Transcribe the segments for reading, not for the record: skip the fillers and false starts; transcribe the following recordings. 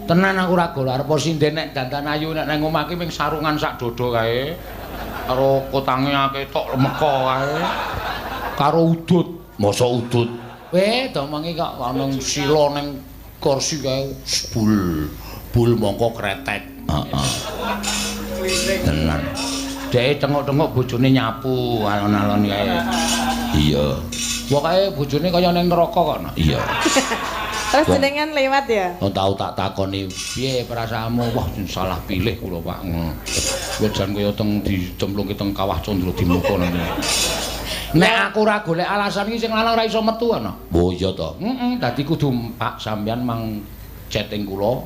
Tenan aku ora gol arep sinden nek dandan ayu nek nang omah ki ming sarungan sak dodo kae. Karo kotange ketok meko kae. Karo udut, mosok udut. Domongi kok ana sila ning kursi kae bul mongko kretek. Heeh. Tenan. Dhek tengok-tengok bojone nyapu alon-alon kae. Iya. Pokoke bojone kaya ning neraka kok. Iya. Terus jenengan lewat ya? Tau tak takoni, piye perasaanmu? Wah, salah pilih kula, Pak. Jan kaya teng dicemplungke teng kawah Candra Dimuka nang. Nek aku ora golek alasan iki sing lanang ora iso metu ana. Oh iya to. Heeh, dadi kudu Pak sampean mang chatting kula.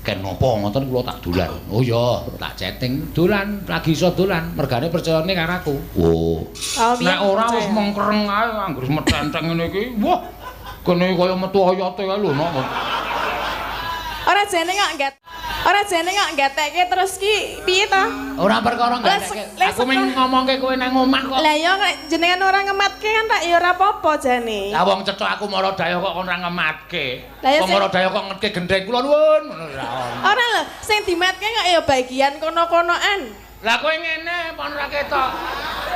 Ken napa ngoten kula tak dolan. Oh iya, tak chatting dolan, lagi iso dolan. Mergane percayane karo aku. Oh. Nek ora wis mengkereng ae anggere metenteng ngene iki. Wah. Kene kaya metu oyote kae lho, Nok. Ora jane kok gatekke terus ki piye to? Ora perkara gatekke. Aku mung ngomongke kowe nang omah kok. Lah ya nek jenengan ora ngematke kan tak ya ora apa-apa jane. Lah wong cethuk aku mara daya kok ora ngematke. Wong mara daya kok ngetke gendeng kula nuwun. Ora lho, sing dimatke kok ya bagian kono-konoan. Lah kowe ngene pon ora ketok.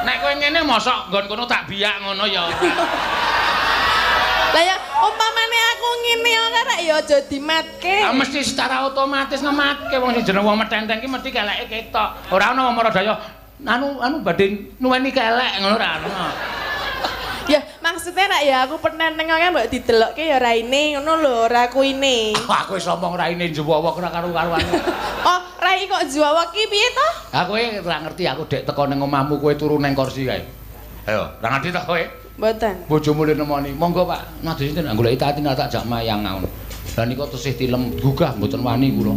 Nek kowe ngene mosok nggon kono tak biyak ngono ya. Lah ya umpamane aku ngene ora rek ya aja dimatke. Ah mesti secara otomatis ngematke wong sing jeneng wong metenteng ki mesti keleke ketok. Ora ana wong maradaya anu badhe nuweni kelek ngono ora ana. Ya maksudnya rek ya aku penenteng kok mbok didelokke ya raine ngono lho, ora kuine. Aku wis omong raine njewok ora karo-karuan. Oh, rai kok njewok ki piye to? Ha kowe ora ngerti aku dek teko ning omahmu kowe turu ning kursi kae. Ayo, ora ngerti to kowe? Mboten. Bojomu le nemoni. Monggo Pak, nadhe sinten goleki Tatina tak jak mayang ngono. Lah nika tesih tilem gugah mboten wani kula.